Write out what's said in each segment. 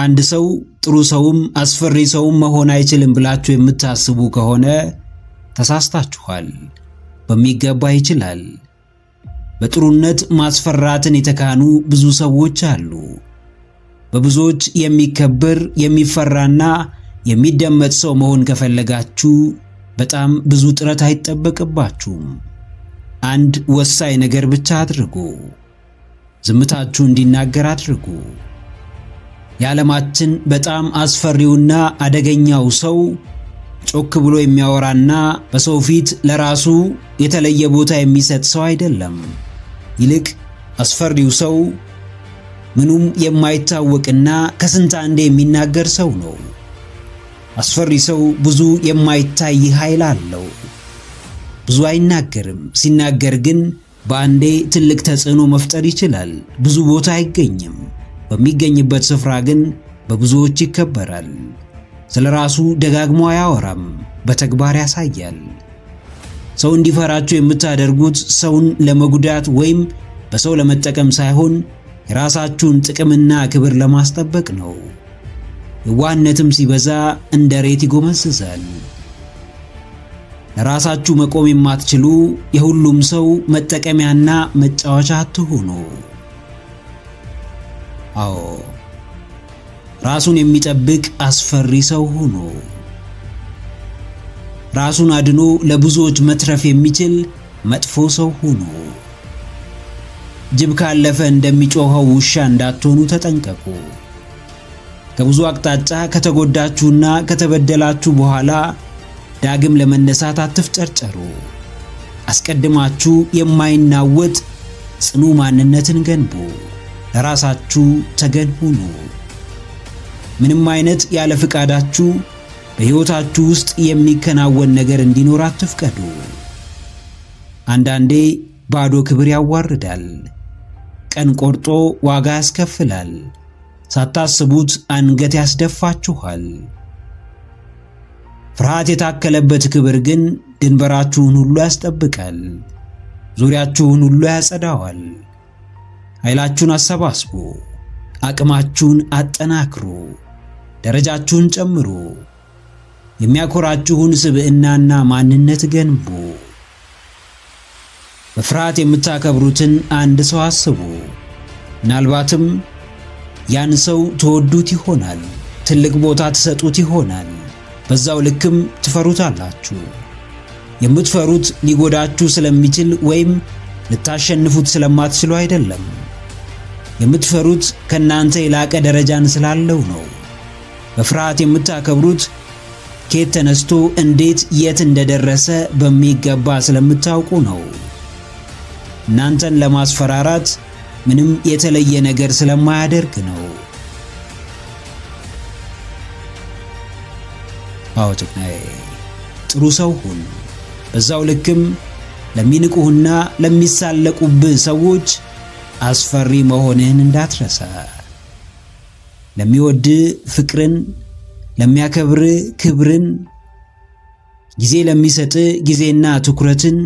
አንድ ሰው ጥሩ ሰውም አስፈሪ ሰውም መሆን አይችልም ብላችሁ የምታስቡ ከሆነ ተሳስታችኋል። በሚገባ ይችላል። በጥሩነት ማስፈራትን የተካኑ ብዙ ሰዎች አሉ። በብዙዎች የሚከበር የሚፈራና የሚደመጥ ሰው መሆን ከፈለጋችሁ በጣም ብዙ ጥረት አይጠበቅባችሁም። አንድ ወሳኝ ነገር ብቻ አድርጉ። ዝምታችሁ እንዲናገር አድርጉ። የዓለማችን በጣም አስፈሪውና አደገኛው ሰው ጮክ ብሎ የሚያወራና በሰው ፊት ለራሱ የተለየ ቦታ የሚሰጥ ሰው አይደለም። ይልቅ አስፈሪው ሰው ምኑም የማይታወቅና ከስንት አንዴ የሚናገር ሰው ነው። አስፈሪ ሰው ብዙ የማይታይ ኃይል አለው። ብዙ አይናገርም። ሲናገር ግን በአንዴ ትልቅ ተጽዕኖ መፍጠር ይችላል። ብዙ ቦታ አይገኝም። በሚገኝበት ስፍራ ግን በብዙዎች ይከበራል። ስለራሱ ደጋግሞ አያወራም፣ በተግባር ያሳያል። ሰው እንዲፈራችሁ የምታደርጉት ሰውን ለመጉዳት ወይም በሰው ለመጠቀም ሳይሆን የራሳችሁን ጥቅምና ክብር ለማስጠበቅ ነው። የዋህነትም ሲበዛ እንደ ሬት ይጎመዝዛል። ለራሳችሁ መቆም የማትችሉ የሁሉም ሰው መጠቀሚያና መጫወቻ አትሁኑ። አዎ፣ ራሱን የሚጠብቅ አስፈሪ ሰው ሁኑ። ራሱን አድኖ ለብዙዎች መትረፍ የሚችል መጥፎ ሰው ሁኑ። ጅብ ካለፈ እንደሚጮኸው ውሻ እንዳትሆኑ ተጠንቀቁ። ከብዙ አቅጣጫ ከተጎዳችሁና ከተበደላችሁ በኋላ ዳግም ለመነሳት አትፍጨርጨሩ። አስቀድማችሁ የማይናወጥ ጽኑ ማንነትን ገንቡ። ለራሳችሁ ተገን ሁኑ። ምንም አይነት ያለ ፍቃዳችሁ በሕይወታችሁ ውስጥ የሚከናወን ነገር እንዲኖር አትፍቀዱ። አንዳንዴ ባዶ ክብር ያዋርዳል። ቀን ቆርጦ ዋጋ ያስከፍላል። ሳታስቡት አንገት ያስደፋችኋል። ፍርሃት የታከለበት ክብር ግን ድንበራችሁን ሁሉ ያስጠብቃል። ዙሪያችሁን ሁሉ ያጸዳዋል። ኃይላችሁን አሰባስቡ። አቅማችሁን አጠናክሩ። ደረጃችሁን ጨምሩ። የሚያኮራችሁን ስብዕናና ማንነት ገንቡ። በፍርሃት የምታከብሩትን አንድ ሰው አስቡ። ምናልባትም ያን ሰው ተወዱት ይሆናል። ትልቅ ቦታ ትሰጡት ይሆናል። በዛው ልክም ትፈሩታላችሁ። የምትፈሩት ሊጎዳችሁ ስለሚችል ወይም ልታሸንፉት ስለማትችሉ አይደለም። የምትፈሩት ከናንተ የላቀ ደረጃን ስላለው ነው። በፍርሃት የምታከብሩት ከየት ተነስቶ እንዴት የት እንደደረሰ በሚገባ ስለምታውቁ ነው። እናንተን ለማስፈራራት ምንም የተለየ ነገር ስለማያደርግ ነው። አዎ ጭቅናዬ፣ ጥሩ ሰው ሁን። በዛው ልክም ለሚንቁህና ለሚሳለቁብህ ሰዎች አስፈሪ መሆንህን እንዳትረሳ። ለሚወድህ ፍቅርን፣ ለሚያከብርህ ክብርን፣ ጊዜ ለሚሰጥህ ጊዜና ትኩረትን፣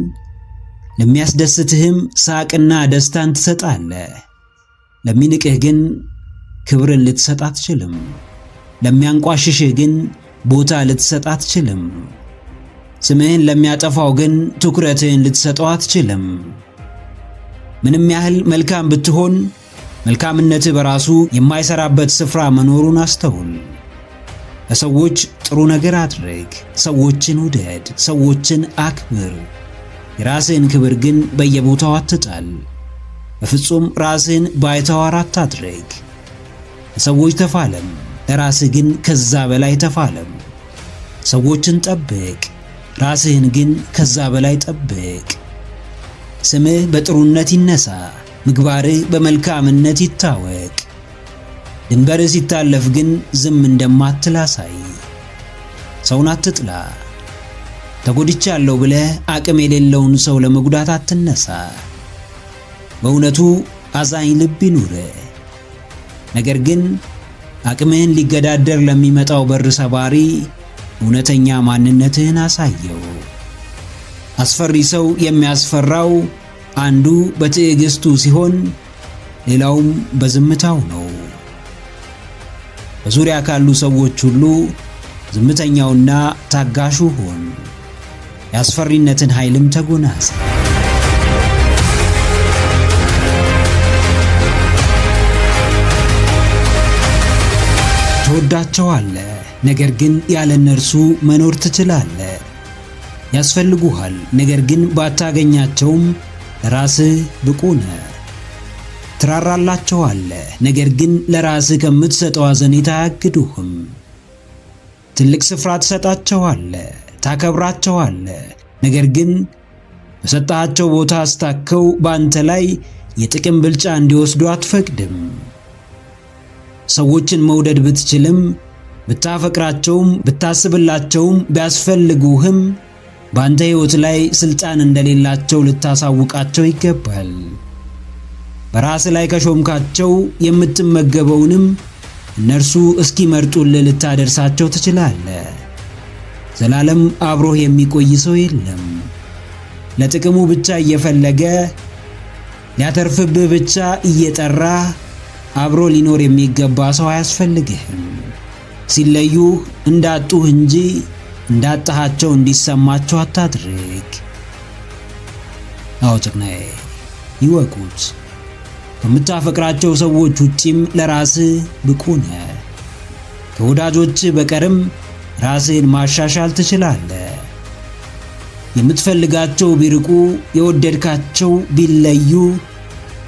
ለሚያስደስትህም ሳቅና ደስታን ትሰጣለህ። ለሚንቅህ ግን ክብርን ልትሰጥ አትችልም። ለሚያንቋሽሽህ ግን ቦታ ልትሰጥ አትችልም። ስምህን ለሚያጠፋው ግን ትኩረትህን ልትሰጠው አትችልም። ምንም ያህል መልካም ብትሆን መልካምነትህ በራሱ የማይሰራበት ስፍራ መኖሩን አስተውል። ለሰዎች ጥሩ ነገር አድርግ። ሰዎችን ውደድ። ሰዎችን አክብር። የራስህን ክብር ግን በየቦታው አትጣል። በፍጹም ራስህን ባይተዋር አታድርግ። ለሰዎች ተፋለም፣ ለራስህ ግን ከዛ በላይ ተፋለም። ሰዎችን ጠብቅ፣ ራስህን ግን ከዛ በላይ ጠብቅ። ስምህ በጥሩነት ይነሳ፣ ምግባርህ በመልካምነት ይታወቅ። ድንበርህ ሲታለፍ ግን ዝም እንደማትል አሳይ። ሰውን አትጥላ። ተጎድቻለሁ ብለህ አቅም የሌለውን ሰው ለመጉዳት አትነሳ። በእውነቱ አዛኝ ልብ ይኑርህ። ነገር ግን አቅምህን ሊገዳደር ለሚመጣው በር ሰባሪ እውነተኛ ማንነትህን አሳየው። አስፈሪ ሰው የሚያስፈራው አንዱ በትዕግስቱ ሲሆን ሌላውም በዝምታው ነው። በዙሪያ ካሉ ሰዎች ሁሉ ዝምተኛውና ታጋሹ ሁን። የአስፈሪነትን ኃይልም ተጎናጸፍ። ትወዳቸዋለህ፣ ነገር ግን ያለ እነርሱ መኖር ትችላለህ። ያስፈልጉሃል፣ ነገር ግን ባታገኛቸውም ለራስህ ብቁ ነህ። ትራራላቸዋለህ፣ ነገር ግን ለራስህ ከምትሰጠው አዘኔታ አያግዱህም። ትልቅ ስፍራ ትሰጣቸዋለህ፣ ታከብራቸዋለህ፣ ነገር ግን በሰጣቸው ቦታ አስታከው በአንተ ላይ የጥቅም ብልጫ እንዲወስዱ አትፈቅድም። ሰዎችን መውደድ ብትችልም፣ ብታፈቅራቸውም፣ ብታስብላቸውም፣ ቢያስፈልጉህም በአንተ ሕይወት ላይ ሥልጣን እንደሌላቸው ልታሳውቃቸው ይገባል። በራስ ላይ ከሾምካቸው የምትመገበውንም እነርሱ እስኪመርጡልህ ልታደርሳቸው ትችላለህ። ዘላለም አብሮህ የሚቆይ ሰው የለም። ለጥቅሙ ብቻ እየፈለገ ሊያተርፍብህ ብቻ እየጠራ አብሮ ሊኖር የሚገባ ሰው አያስፈልግህም። ሲለዩህ እንዳጡህ እንጂ እንዳጣሃቸው እንዲሰማቸው አታድርግ። አዎ ጭቅናዬ፣ ይወቁት። ከምታፈቅራቸው ሰዎች ውጪም ለራስህ ብቁ ነህ። ከወዳጆችህ በቀርም ራስህን ማሻሻል ትችላለህ። የምትፈልጋቸው ቢርቁ፣ የወደድካቸው ቢለዩ፣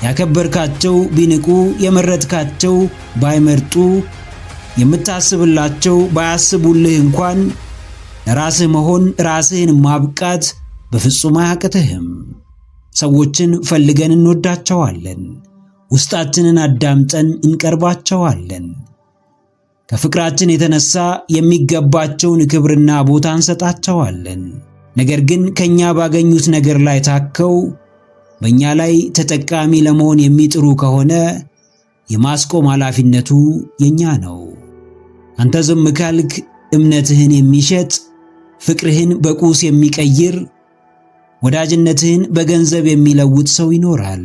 ያከበርካቸው ቢንቁ፣ የመረጥካቸው ባይመርጡ፣ የምታስብላቸው ባያስቡልህ እንኳን ለራስህ መሆን፣ ራስህን ማብቃት በፍጹም አያቅትህም። ሰዎችን ፈልገን እንወዳቸዋለን። ውስጣችንን አዳምጠን እንቀርባቸዋለን። ከፍቅራችን የተነሳ የሚገባቸውን ክብርና ቦታ እንሰጣቸዋለን። ነገር ግን ከኛ ባገኙት ነገር ላይ ታከው በእኛ ላይ ተጠቃሚ ለመሆን የሚጥሩ ከሆነ የማስቆም ኃላፊነቱ የኛ ነው። አንተ ዝም ካልክ እምነትህን የሚሸጥ፣ ፍቅርህን በቁስ የሚቀይር፣ ወዳጅነትህን በገንዘብ የሚለውጥ ሰው ይኖራል።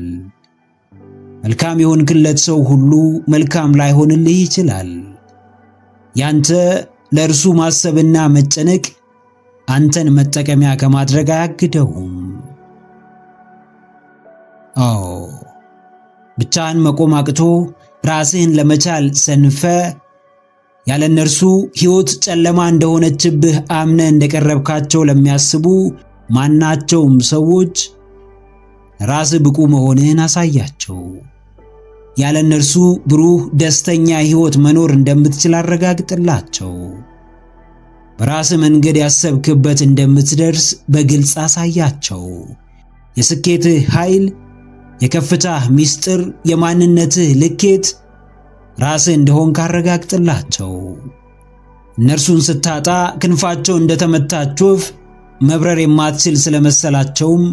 መልካም የሆንክለት ሰው ሁሉ መልካም ላይሆንልህ ይችላል። ያንተ ለእርሱ ማሰብና መጨነቅ አንተን መጠቀሚያ ከማድረግ አያግደውም። አዎ ብቻህን መቆም አቅቶ ራስህን ለመቻል ሰንፈ ያለ እነርሱ ሕይወት ጨለማ እንደሆነችብህ አምነ እንደቀረብካቸው ለሚያስቡ ማናቸውም ሰዎች ራስህ ብቁ መሆንህን አሳያቸው። ያለ እነርሱ ብሩህ ደስተኛ ሕይወት መኖር እንደምትችል አረጋግጥላቸው። በራስህ መንገድ ያሰብክበት እንደምትደርስ በግልጽ አሳያቸው። የስኬትህ ኃይል፣ የከፍታህ ምስጢር፣ የማንነትህ ልኬት ራስህ እንደሆን ካረጋግጥላቸው። እነርሱን ስታጣ ክንፋቸው እንደተመታች ወፍ መብረር የማትችል ስለመሰላቸውም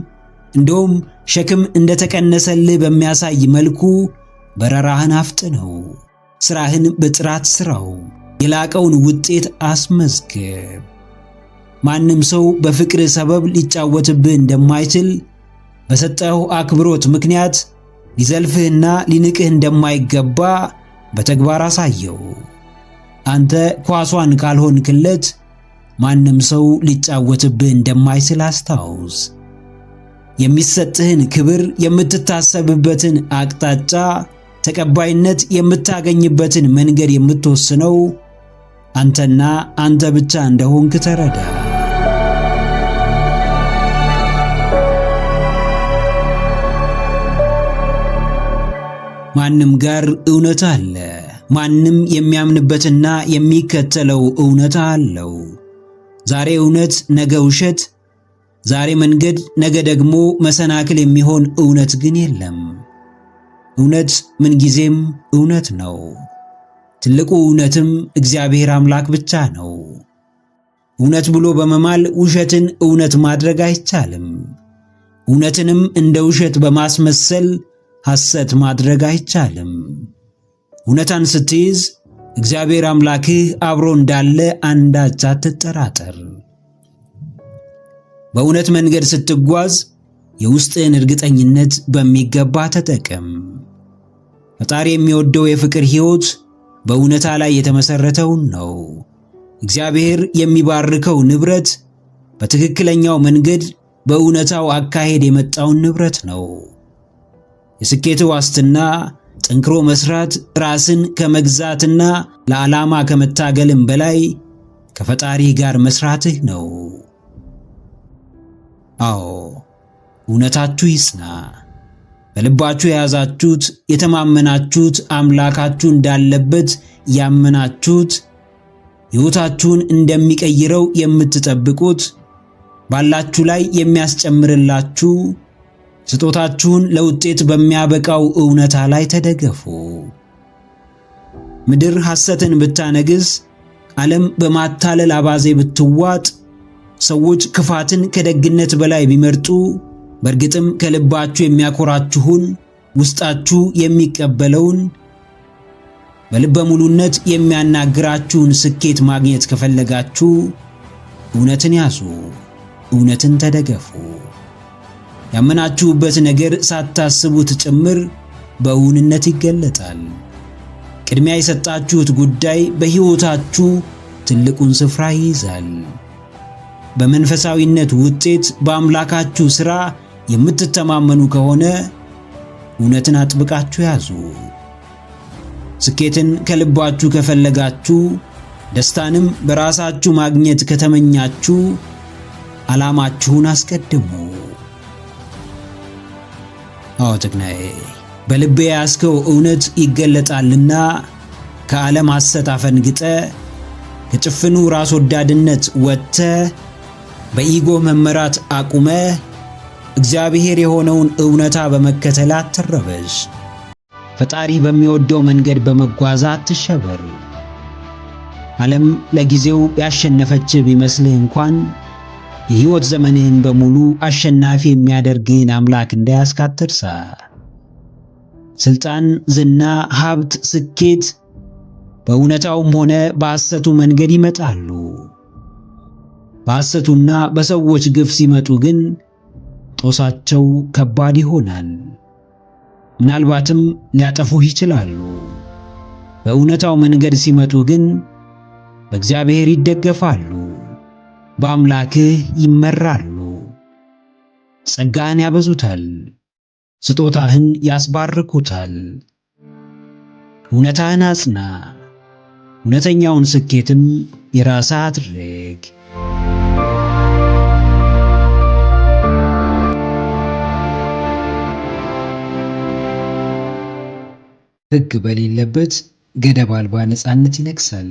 እንደውም ሸክም እንደተቀነሰልህ በሚያሳይ መልኩ በረራህን አፍጥነው። ሥራህን በጥራት ሥራው። የላቀውን ውጤት አስመዝግብ። ማንም ሰው በፍቅር ሰበብ ሊጫወትብህ እንደማይችል በሰጠው አክብሮት ምክንያት ሊዘልፍህና ሊንቅህ እንደማይገባ በተግባር አሳየው። አንተ ኳሷን ካልሆንክለት ማንም ሰው ሊጫወትብህ እንደማይችል አስታውስ። የሚሰጥህን ክብር፣ የምትታሰብበትን አቅጣጫ፣ ተቀባይነት የምታገኝበትን መንገድ የምትወስነው አንተና አንተ ብቻ እንደሆንክ ተረዳ። ማንም ጋር እውነት አለ። ማንም የሚያምንበትና የሚከተለው እውነት አለው። ዛሬ እውነት፣ ነገ ውሸት፣ ዛሬ መንገድ፣ ነገ ደግሞ መሰናክል የሚሆን እውነት ግን የለም። እውነት ምንጊዜም እውነት ነው። ትልቁ እውነትም እግዚአብሔር አምላክ ብቻ ነው። እውነት ብሎ በመማል ውሸትን እውነት ማድረግ አይቻልም። እውነትንም እንደ ውሸት በማስመሰል ሐሰት ማድረግ አይቻልም። እውነታን ስትይዝ እግዚአብሔር አምላክህ አብሮ እንዳለ አንዳች አትጠራጠር። በእውነት መንገድ ስትጓዝ የውስጥህን እርግጠኝነት በሚገባ ተጠቀም። ፈጣሪ የሚወደው የፍቅር ሕይወት በእውነታ ላይ የተመሰረተውን ነው። እግዚአብሔር የሚባርከው ንብረት በትክክለኛው መንገድ በእውነታው አካሄድ የመጣውን ንብረት ነው። የስኬት ዋስትና ጠንክሮ መስራት፣ ራስን ከመግዛትና ለዓላማ ከመታገልም በላይ ከፈጣሪ ጋር መስራትህ ነው። አዎ፣ እውነታችሁ ይጽና። በልባችሁ የያዛችሁት የተማመናችሁት አምላካችሁ እንዳለበት ያመናችሁት ሕይወታችሁን እንደሚቀይረው የምትጠብቁት ባላችሁ ላይ የሚያስጨምርላችሁ ስጦታችሁን ለውጤት በሚያበቃው እውነታ ላይ ተደገፉ። ምድር ሐሰትን ብታነግስ፣ ዓለም በማታለል አባዜ ብትዋጥ፣ ሰዎች ክፋትን ከደግነት በላይ ቢመርጡ፣ በእርግጥም ከልባችሁ የሚያኮራችሁን ውስጣችሁ የሚቀበለውን በልበ ሙሉነት የሚያናግራችሁን ስኬት ማግኘት ከፈለጋችሁ እውነትን ያዙ፣ እውነትን ተደገፉ። ያመናችሁበት ነገር ሳታስቡት ጭምር በእውንነት ይገለጣል። ቅድሚያ የሰጣችሁት ጉዳይ በሕይወታችሁ ትልቁን ስፍራ ይይዛል። በመንፈሳዊነት ውጤት፣ በአምላካችሁ ሥራ የምትተማመኑ ከሆነ እውነትን አጥብቃችሁ ያዙ። ስኬትን ከልባችሁ ከፈለጋችሁ፣ ደስታንም በራሳችሁ ማግኘት ከተመኛችሁ ዓላማችሁን አስቀድሙ። አዎ ጀግናዬ፣ በልቤ ያስከው እውነት ይገለጣልና ከዓለም ሐሰት አፈንግጠ ከጭፍኑ ራስ ወዳድነት ወጥተ በኢጎ መመራት አቁመ እግዚአብሔር የሆነውን እውነታ በመከተል አትረበሽ። ፈጣሪ በሚወደው መንገድ በመጓዝ አትሸበር። ዓለም ለጊዜው ያሸነፈች ቢመስልህ እንኳን የሕይወት ዘመንህን በሙሉ አሸናፊ የሚያደርግህን አምላክ እንዳያስክ አትርሳ። ስልጣን፣ ዝና፣ ሀብት፣ ስኬት በእውነታውም ሆነ በሐሰቱ መንገድ ይመጣሉ። በሐሰቱና በሰዎች ግፍ ሲመጡ ግን ጦሳቸው ከባድ ይሆናል። ምናልባትም ሊያጠፉህ ይችላሉ። በእውነታው መንገድ ሲመጡ ግን በእግዚአብሔር ይደገፋሉ፣ በአምላክህ ይመራሉ። ጸጋህን ያበዙታል፣ ስጦታህን ያስባርኩታል። እውነታህን አጽና፣ እውነተኛውን ስኬትም የራስህ አድርግ። ሕግ በሌለበት ገደብ አልባ ነፃነት ይነግሳል።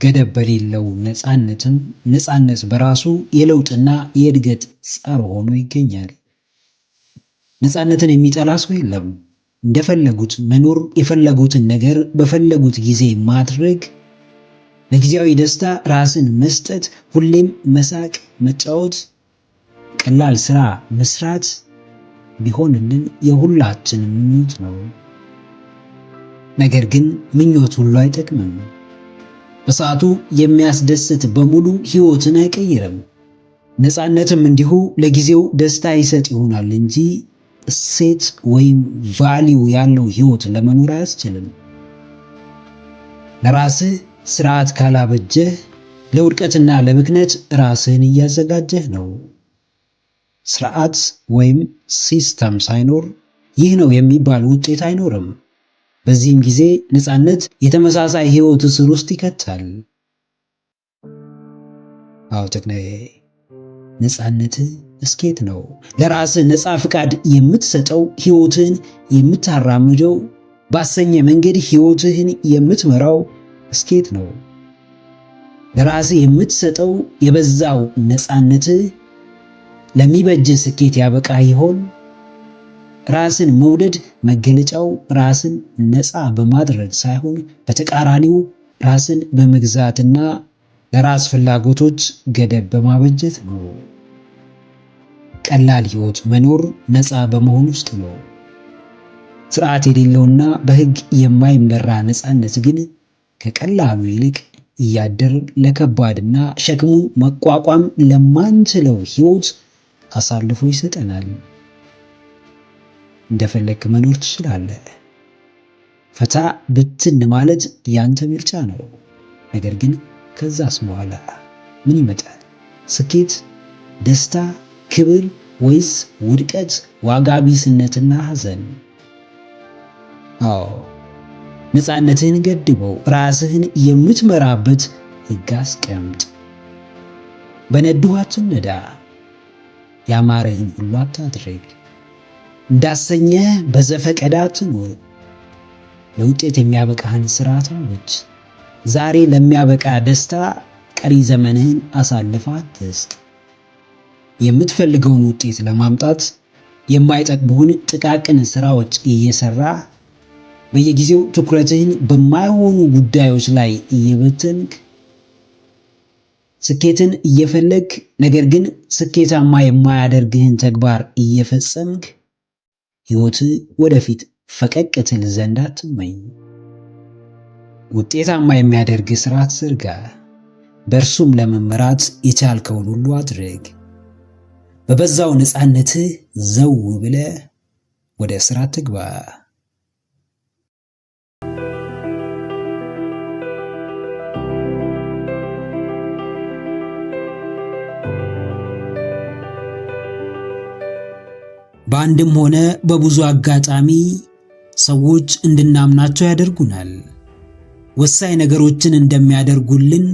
ገደብ በሌለው ነፃነትም ነፃነት በራሱ የለውጥና የእድገት ጸር ሆኖ ይገኛል። ነፃነትን የሚጠላ ሰው የለም። እንደፈለጉት መኖር፣ የፈለጉትን ነገር በፈለጉት ጊዜ ማድረግ፣ ለጊዜያዊ ደስታ ራስን መስጠት፣ ሁሌም መሳቅ፣ መጫወት፣ ቀላል ስራ መስራት ቢሆንልን የሁላችንም ምኞት ነው። ነገር ግን ምኞት ሁሉ አይጠቅምም። በሰዓቱ የሚያስደስት በሙሉ ሕይወትን አይቀይርም። ነፃነትም እንዲሁ ለጊዜው ደስታ ይሰጥ ይሆናል እንጂ እሴት ወይም ቫልዩ ያለው ሕይወት ለመኖር አያስችልም። ለራስህ ስርዓት ካላበጀህ ለውድቀትና ለብክነት ራስህን እያዘጋጀህ ነው። ስርዓት ወይም ሲስተም ሳይኖር ይህ ነው የሚባል ውጤት አይኖርም። በዚህም ጊዜ ነፃነት የተመሳሳይ ሕይወት እስር ውስጥ ይከታል። አዎ ጀግናዬ፣ ነፃነትህ ስኬት ነው። ለራስህ ነፃ ፍቃድ የምትሰጠው፣ ሕይወትህን የምታራምደው፣ ባሰኘ መንገድ ሕይወትህን የምትመራው ስኬት ነው። ለራስህ የምትሰጠው የበዛው ነፃነትህ ለሚበጅ ስኬት ያበቃ ይሆን? ራስን መውደድ መገለጫው ራስን ነፃ በማድረግ ሳይሆን በተቃራኒው ራስን በመግዛትና ለራስ ፍላጎቶች ገደብ በማበጀት ነው። ቀላል ሕይወት መኖር ነፃ በመሆን ውስጥ ነው። ስርዓት የሌለውና በሕግ የማይመራ ነፃነት ግን ከቀላሉ ይልቅ እያደር ለከባድና ሸክሙ መቋቋም ለማንችለው ሕይወት አሳልፎ ይሰጠናል። እንደፈለክ መኖር ትችላለህ። ፈታ ብትን ማለት ያንተ ምርጫ ነው። ነገር ግን ከዛስ በኋላ ምን ይመጣል? ስኬት፣ ደስታ፣ ክብር ወይስ ውድቀት፣ ዋጋ ቢስነትና ሐዘን? አዎ፣ ነፃነትህን ገድበው፣ ራስህን የምትመራበት ሕግ አስቀምጥ። በነዱህ አትነዳ፣ ያማረህን ሁሉ አታድርግ፣ እንዳሰኘህ በዘፈቀደ አትኑር። ለውጤት የሚያበቃህን ሥርዓት አውጅ። ዛሬ ለሚያበቃ ደስታ ቀሪ ዘመንህን አሳልፈህ አትስጥ። የምትፈልገውን ውጤት ለማምጣት የማይጠቅሙህን ጥቃቅን ሥራዎች እየሠራ በየጊዜው ትኩረትህን በማይሆኑ ጉዳዮች ላይ እየበተንክ ስኬትን እየፈለግ ነገር ግን ስኬታማ የማያደርግህን ተግባር እየፈጸምክ ሕይወትህ ወደፊት ፈቀቅ ትል ዘንድ አትመኝ። ውጤታማ የሚያደርግ ሥርዓት ዘርጋ። በእርሱም ለመመራት የቻልከውን ሁሉ አድርግ። በበዛው ነፃነትህ ዘው ብለህ ወደ ሥራ ትግባ። በአንድም ሆነ በብዙ አጋጣሚ ሰዎች እንድናምናቸው ያደርጉናል። ወሳኝ ነገሮችን እንደሚያደርጉልን፣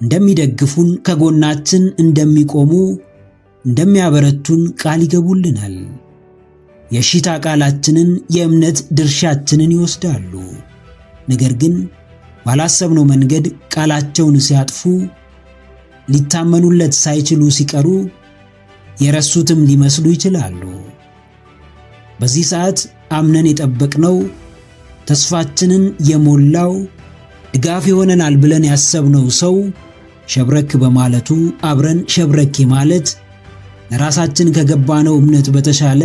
እንደሚደግፉን፣ ከጎናችን እንደሚቆሙ፣ እንደሚያበረቱን ቃል ይገቡልናል። የእሺታ ቃላችንን፣ የእምነት ድርሻችንን ይወስዳሉ። ነገር ግን ባላሰብነው መንገድ ቃላቸውን ሲያጥፉ፣ ሊታመኑለት ሳይችሉ ሲቀሩ የረሱትም ሊመስሉ ይችላሉ። በዚህ ሰዓት አምነን የጠበቅነው ተስፋችንን የሞላው ድጋፍ ይሆነናል ብለን ያሰብነው ሰው ሸብረክ በማለቱ አብረን ሸብረክ ማለት ለራሳችን ከገባነው እምነት በተሻለ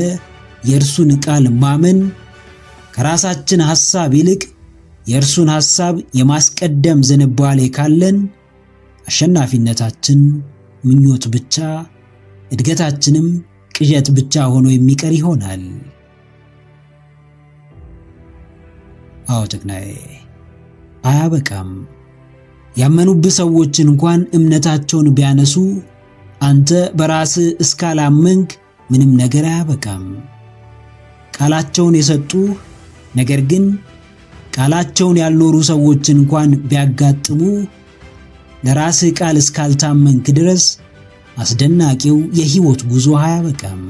የእርሱን ቃል ማመን ከራሳችን ሐሳብ ይልቅ የእርሱን ሐሳብ የማስቀደም ዝንባሌ ካለን አሸናፊነታችን ምኞት ብቻ፣ እድገታችንም ቅዠት ብቻ ሆኖ የሚቀር ይሆናል። አዎ ጀግናዬ፣ አያበቃም። ያመኑብህ ሰዎች እንኳን እምነታቸውን ቢያነሱ አንተ በራስህ እስካላመንክ ምንም ነገር አያበቃም። ቃላቸውን የሰጡህ ነገር ግን ቃላቸውን ያልኖሩ ሰዎች እንኳን ቢያጋጥሙ ለራስህ ቃል እስካልታመንክ ድረስ አስደናቂው የሕይወት ጉዞ አያበቃም።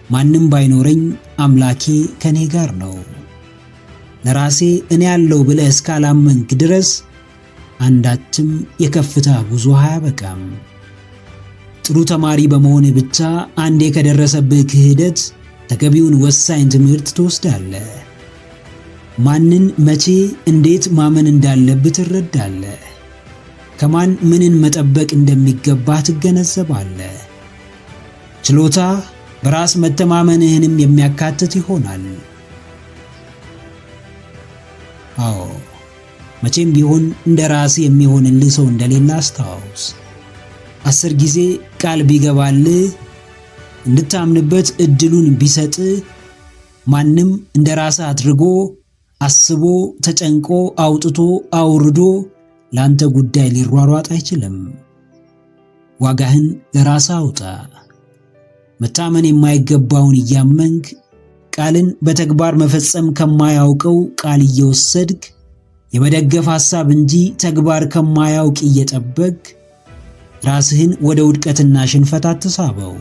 ማንም ባይኖረኝ አምላኬ ከኔ ጋር ነው። ለራሴ እኔ ያለው ብለህ እስካላመንክ ድረስ አንዳችም የከፍታ ጉዞ አያበቃም። ጥሩ ተማሪ በመሆን ብቻ አንዴ ከደረሰብህ ክህደት ተገቢውን ወሳኝ ትምህርት ትወስዳለህ። ማንን መቼ እንዴት ማመን እንዳለብህ ትረዳለህ። ከማን ምንን መጠበቅ እንደሚገባህ ትገነዘባለህ። ችሎታ በራስ መተማመንህንም የሚያካትት ይሆናል። አዎ፣ መቼም ቢሆን እንደ ራስ የሚሆንልህ ሰው እንደሌለ አስታውስ። 10 ጊዜ ቃል ቢገባልህ እንድታምንበት እድሉን ቢሰጥ ማንም እንደ ራስ አድርጎ አስቦ ተጨንቆ አውጥቶ አውርዶ ላንተ ጉዳይ ሊሯሯጥ አይችልም። ዋጋህን ለራስ አውጣ። መታመን የማይገባውን እያመንክ ቃልን በተግባር መፈጸም ከማያውቀው ቃል እየወሰድክ የመደገፍ ሐሳብ እንጂ ተግባር ከማያውቅ እየጠበቅ ራስህን ወደ ውድቀትና ሽንፈት አትሳበው።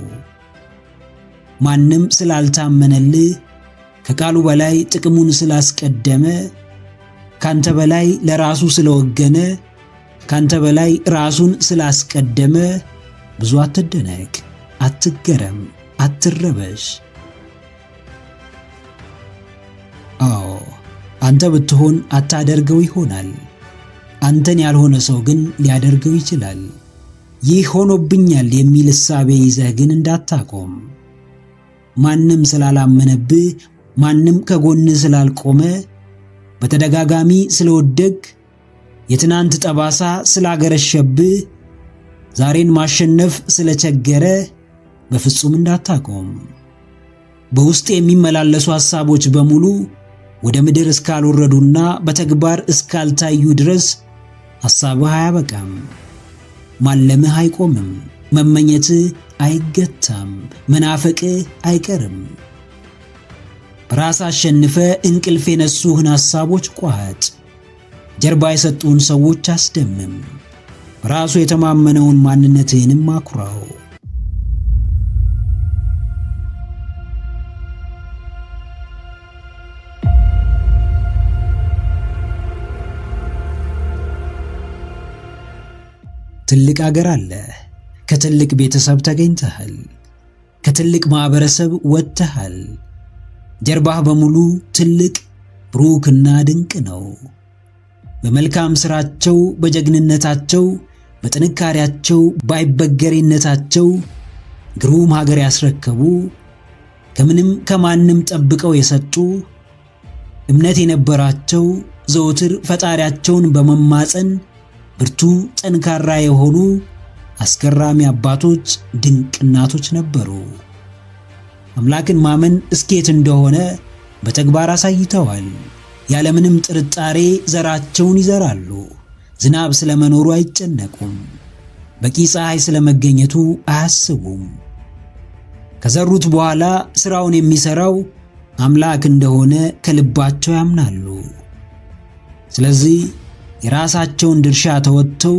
ማንም ስላልታመነልህ ከቃሉ በላይ ጥቅሙን ስላስቀደመ ካንተ በላይ ለራሱ ስለወገነ ካንተ በላይ ራሱን ስላስቀደመ ብዙ አትደነቅ፣ አትገረም፣ አትረበሽ። አዎ አንተ ብትሆን አታደርገው ይሆናል። አንተን ያልሆነ ሰው ግን ሊያደርገው ይችላል። ይህ ሆኖብኛል የሚል እሳቤ ይዘህ ግን እንዳታቆም። ማንም ስላላመነብህ፣ ማንም ከጎንህ ስላልቆመ፣ በተደጋጋሚ ስለወደቅ፣ የትናንት ጠባሳ ስላገረሸብህ፣ ዛሬን ማሸነፍ ስለቸገረ በፍጹም እንዳታቆም። በውስጥ የሚመላለሱ ሐሳቦች በሙሉ ወደ ምድር እስካልወረዱና በተግባር እስካልታዩ ድረስ ሐሳብህ አያበቃም። ማለምህ አይቆምም። መመኘትህ አይገታም። መናፈቅህ አይቀርም። በራስ አሸንፈ እንቅልፍ የነሱህን ሐሳቦች ቋጥ። ጀርባ የሰጡህን ሰዎች አስደምም። በራሱ የተማመነውን ማንነትህንም አኩራው። ትልቅ አገር አለ። ከትልቅ ቤተሰብ ተገኝተሃል። ከትልቅ ማህበረሰብ ወጥተሃል። ጀርባህ በሙሉ ትልቅ ብሩክና ድንቅ ነው። በመልካም ሥራቸው፣ በጀግንነታቸው፣ በጥንካሬያቸው፣ ባይበገሬነታቸው ግሩም ሀገር ያስረከቡ፣ ከምንም ከማንም ጠብቀው የሰጡ፣ እምነት የነበራቸው፣ ዘወትር ፈጣሪያቸውን በመማፀን ብርቱ ጠንካራ የሆኑ አስገራሚ አባቶች፣ ድንቅ እናቶች ነበሩ። አምላክን ማመን እስኬት እንደሆነ በተግባር አሳይተዋል። ያለምንም ጥርጣሬ ዘራቸውን ይዘራሉ። ዝናብ ስለመኖሩ አይጨነቁም። በቂ ፀሐይ ስለመገኘቱ አያስቡም። ከዘሩት በኋላ ስራውን የሚሰራው አምላክ እንደሆነ ከልባቸው ያምናሉ። ስለዚህ የራሳቸውን ድርሻ ተወጥተው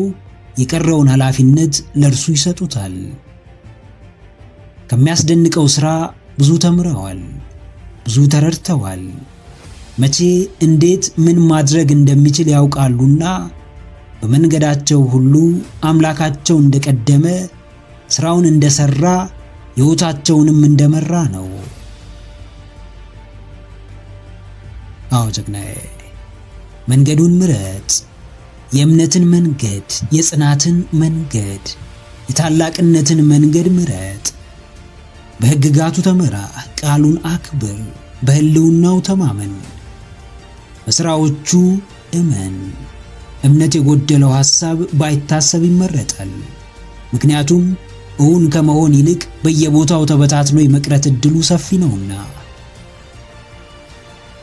የቀረውን ኃላፊነት ለእርሱ ይሰጡታል። ከሚያስደንቀው ሥራ ብዙ ተምረዋል፣ ብዙ ተረድተዋል። መቼ፣ እንዴት፣ ምን ማድረግ እንደሚችል ያውቃሉና በመንገዳቸው ሁሉ አምላካቸው እንደቀደመ፣ ሥራውን እንደሠራ፣ ሕይወታቸውንም እንደመራ ነው። አዎ ጀግናዬ፣ መንገዱን ምረጥ። የእምነትን መንገድ፣ የጽናትን መንገድ፣ የታላቅነትን መንገድ ምረጥ። በሕግጋቱ ተመራ፣ ቃሉን አክብር፣ በሕልውናው ተማመን፣ በሥራዎቹ እመን። እምነት የጎደለው ሐሳብ ባይታሰብ ይመረጣል። ምክንያቱም እውን ከመሆን ይልቅ በየቦታው ተበታትኖ የመቅረት ዕድሉ ሰፊ ነውና።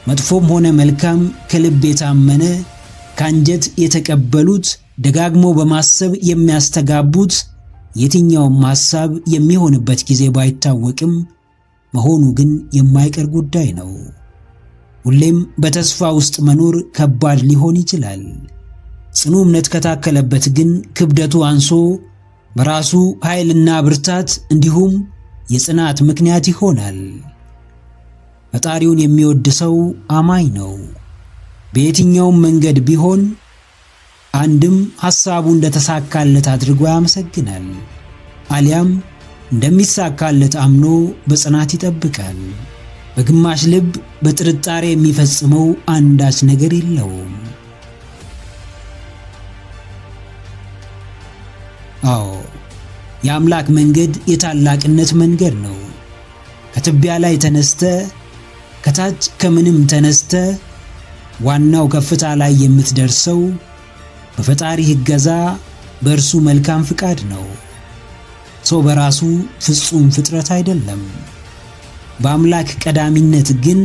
መጥፎም ሆነ መልካም ከልብ የታመነ ከአንጀት የተቀበሉት ደጋግሞ በማሰብ የሚያስተጋቡት የትኛውም ሐሳብ የሚሆንበት ጊዜ ባይታወቅም መሆኑ ግን የማይቀር ጉዳይ ነው። ሁሌም በተስፋ ውስጥ መኖር ከባድ ሊሆን ይችላል። ጽኑ እምነት ከታከለበት ግን ክብደቱ አንሶ በራሱ ኃይልና ብርታት እንዲሁም የጽናት ምክንያት ይሆናል። ፈጣሪውን የሚወድ ሰው አማኝ ነው። በየትኛውም መንገድ ቢሆን አንድም ሐሳቡ እንደተሳካለት አድርጎ ያመሰግናል፣ አሊያም እንደሚሳካለት አምኖ በጽናት ይጠብቃል። በግማሽ ልብ በጥርጣሬ የሚፈጽመው አንዳች ነገር የለውም። አዎ፣ የአምላክ መንገድ የታላቅነት መንገድ ነው። ከትቢያ ላይ ተነስተ፣ ከታች ከምንም ተነስተ ዋናው ከፍታ ላይ የምትደርሰው በፈጣሪ እገዛ፣ በእርሱ መልካም ፍቃድ ነው። ሰው በራሱ ፍጹም ፍጥረት አይደለም። በአምላክ ቀዳሚነት ግን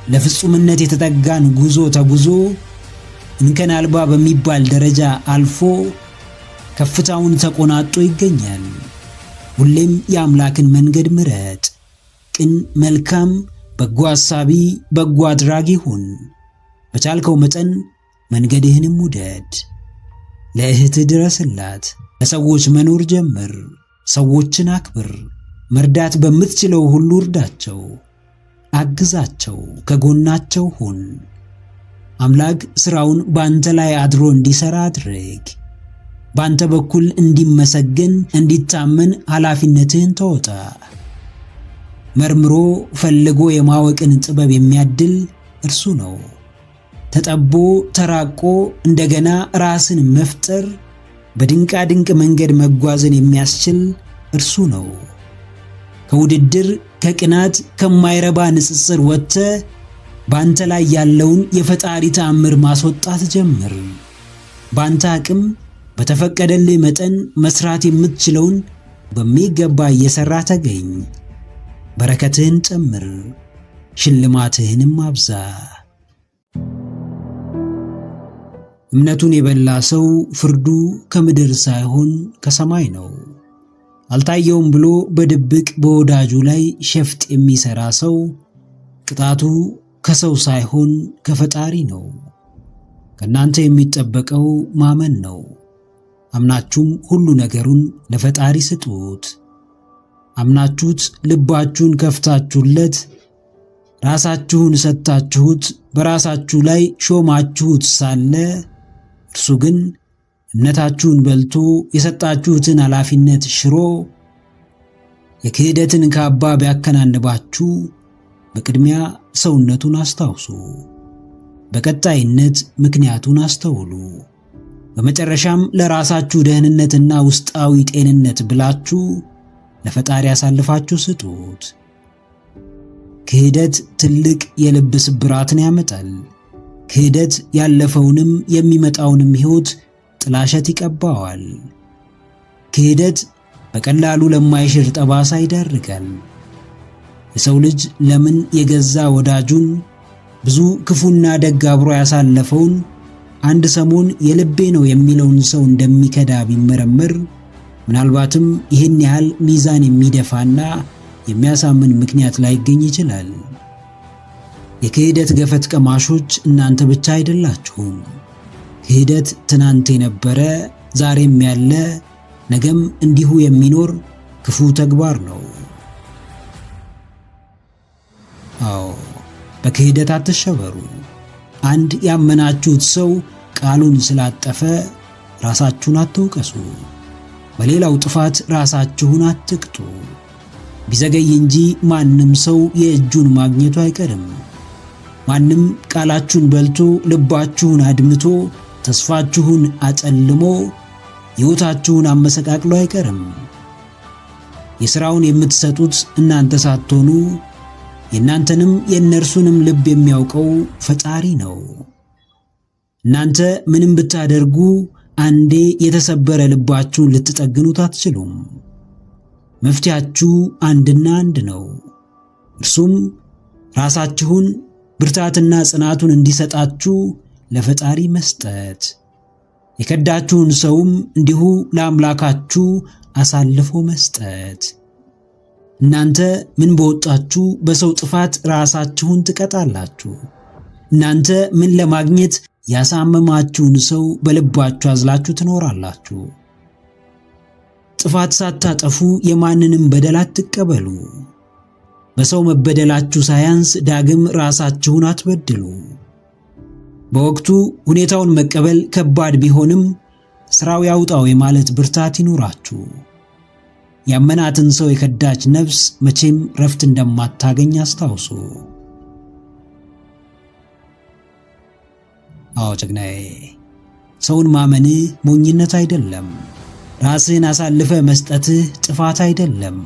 ለፍጹምነት የተጠጋን ጉዞ ተጉዞ እንከን አልባ በሚባል ደረጃ አልፎ ከፍታውን ተቆናጦ ይገኛል። ሁሌም የአምላክን መንገድ ምረጥ። ቅን፣ መልካም፣ በጎ አሳቢ፣ በጎ አድራጊ ሁን። በቻልከው መጠን መንገድህንም ውደድ። ለእህትህ ድረስላት። ለሰዎች መኖር ጀምር። ሰዎችን አክብር። መርዳት በምትችለው ሁሉ እርዳቸው፣ አግዛቸው፣ ከጎናቸው ሁን። አምላክ ሥራውን ባንተ ላይ አድሮ እንዲሠራ አድርግ። ባንተ በኩል እንዲመሰገን፣ እንዲታመን ኃላፊነትህን ተወጣ። መርምሮ ፈልጎ የማወቅን ጥበብ የሚያድል እርሱ ነው። ተጠቦ ተራቆ እንደገና ራስን መፍጠር፣ በድንቃ ድንቅ መንገድ መጓዝን የሚያስችል እርሱ ነው። ከውድድር፣ ከቅናት፣ ከማይረባ ንጽጽር ወጥተህ ባንተ ላይ ያለውን የፈጣሪ ተአምር ማስወጣት ጀምር። ባንተ አቅም በተፈቀደልህ መጠን መስራት የምትችለውን በሚገባ እየሰራ ተገኝ። በረከትህን ጨምር፣ ሽልማትህንም አብዛ። እምነቱን የበላ ሰው ፍርዱ ከምድር ሳይሆን ከሰማይ ነው። አልታየውም ብሎ በድብቅ በወዳጁ ላይ ሸፍጥ የሚሰራ ሰው ቅጣቱ ከሰው ሳይሆን ከፈጣሪ ነው። ከናንተ የሚጠበቀው ማመን ነው። አምናችሁም ሁሉ ነገሩን ለፈጣሪ ስጡት። አምናችሁት ልባችሁን ከፍታችሁለት ራሳችሁን ሰጥታችሁት በራሳችሁ ላይ ሾማችሁት ሳለ እርሱ ግን እምነታችሁን በልቶ የሰጣችሁትን ኃላፊነት ሽሮ የክህደትን ካባ ቢያከናንባችሁ በቅድሚያ ሰውነቱን አስታውሱ። በቀጣይነት ምክንያቱን አስተውሉ። በመጨረሻም ለራሳችሁ ደህንነትና ውስጣዊ ጤንነት ብላችሁ ለፈጣሪ አሳልፋችሁ ስጡት። ክህደት ትልቅ የልብ ስብራትን ያመጣል። ክህደት ያለፈውንም የሚመጣውንም ሕይወት ጥላሸት ይቀባዋል። ክህደት በቀላሉ ለማይሽር ጠባሳ ይዳርጋል። የሰው ልጅ ለምን የገዛ ወዳጁን ብዙ ክፉና ደግ አብሮ ያሳለፈውን አንድ ሰሞን የልቤ ነው የሚለውን ሰው እንደሚከዳ ቢመረመር ምናልባትም ይህን ያህል ሚዛን የሚደፋና የሚያሳምን ምክንያት ላይገኝ ይችላል። የክህደት ገፈት ቀማሾች እናንተ ብቻ አይደላችሁም። ክህደት ትናንት የነበረ ዛሬም ያለ ነገም እንዲሁ የሚኖር ክፉ ተግባር ነው። አዎ፣ በክህደት አትሸበሩ። አንድ ያመናችሁት ሰው ቃሉን ስላጠፈ ራሳችሁን አትውቀሱ። በሌላው ጥፋት ራሳችሁን አትቅጡ። ቢዘገይ እንጂ ማንም ሰው የእጁን ማግኘቱ አይቀርም። ማንም ቃላችሁን በልቶ ልባችሁን አድምቶ ተስፋችሁን አጨልሞ ሕይወታችሁን አመሰቃቅሎ አይቀርም። የሥራውን የምትሰጡት እናንተ ሳትሆኑ የእናንተንም የእነርሱንም ልብ የሚያውቀው ፈጣሪ ነው። እናንተ ምንም ብታደርጉ አንዴ የተሰበረ ልባችሁን ልትጠግኑት አትችሉም። መፍትያችሁ አንድና አንድ ነው። እርሱም ራሳችሁን ብርታትና ጽናቱን እንዲሰጣችሁ ለፈጣሪ መስጠት፣ የከዳችሁን ሰውም እንዲሁ ለአምላካችሁ አሳልፎ መስጠት። እናንተ ምን በወጣችሁ በሰው ጥፋት ራሳችሁን ትቀጣላችሁ? እናንተ ምን ለማግኘት ያሳመማችሁን ሰው በልባችሁ አዝላችሁ ትኖራላችሁ? ጥፋት ሳታጠፉ የማንንም በደል አትቀበሉ። በሰው መበደላችሁ ሳያንስ ዳግም ራሳችሁን አትበድሉ። በወቅቱ ሁኔታውን መቀበል ከባድ ቢሆንም ስራው ያውጣው የማለት ብርታት ይኑራችሁ። ያመናትን ሰው የከዳች ነፍስ መቼም ረፍት እንደማታገኝ አስታውሱ። አዎ ጀግናዬ፣ ሰውን ማመንህ ሞኝነት አይደለም። ራስህን አሳልፈ መስጠትህ ጥፋት አይደለም።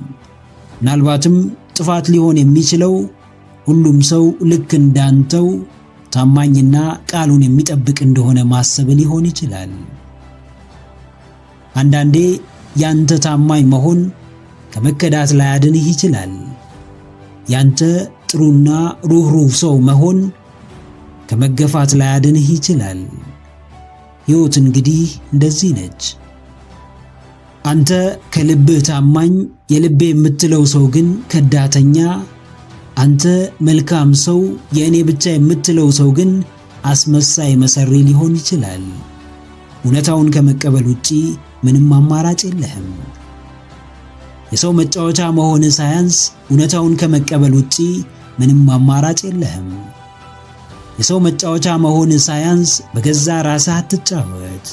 ምናልባትም ጥፋት ሊሆን የሚችለው ሁሉም ሰው ልክ እንዳንተው ታማኝና ቃሉን የሚጠብቅ እንደሆነ ማሰብ ሊሆን ይችላል። አንዳንዴ ያንተ ታማኝ መሆን ከመከዳት ላያድንህ ይችላል። ያንተ ጥሩና ሩህሩህ ሰው መሆን ከመገፋት ላያድንህ ይችላል። ሕይወት እንግዲህ እንደዚህ ነች። አንተ ከልብህ ታማኝ የልቤ የምትለው ሰው ግን ከዳተኛ፣ አንተ መልካም ሰው የእኔ ብቻ የምትለው ሰው ግን አስመሳይ መሰሪ ሊሆን ይችላል። እውነታውን ከመቀበል ውጪ ምንም አማራጭ የለህም። የሰው መጫወቻ መሆን ሳያንስ እውነታውን ከመቀበል ውጪ ምንም አማራጭ የለህም። የሰው መጫወቻ መሆን ሳያንስ በገዛ ራስህ አትጫወት።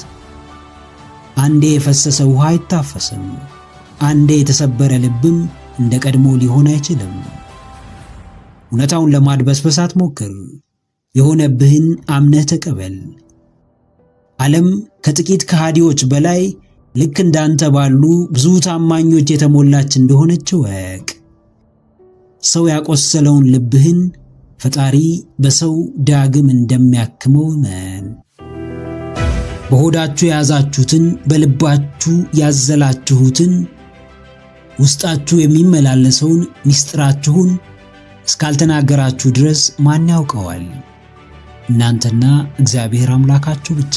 አንዴ የፈሰሰ ውሃ አይታፈስም። አንዴ የተሰበረ ልብም እንደ ቀድሞ ሊሆን አይችልም። እውነታውን ለማድበስበስ አትሞክር። የሆነብህን አምነህ ተቀበል። ዓለም ከጥቂት ከሃዲዎች በላይ ልክ እንዳንተ ባሉ ብዙ ታማኞች የተሞላች እንደሆነች እወቅ። ሰው ያቆሰለውን ልብህን ፈጣሪ በሰው ዳግም እንደሚያክመው እመን። በሆዳችሁ የያዛችሁትን በልባችሁ ያዘላችሁትን ውስጣችሁ የሚመላለሰውን ምስጢራችሁን እስካልተናገራችሁ ድረስ ማን ያውቀዋል? እናንተና እግዚአብሔር አምላካችሁ ብቻ።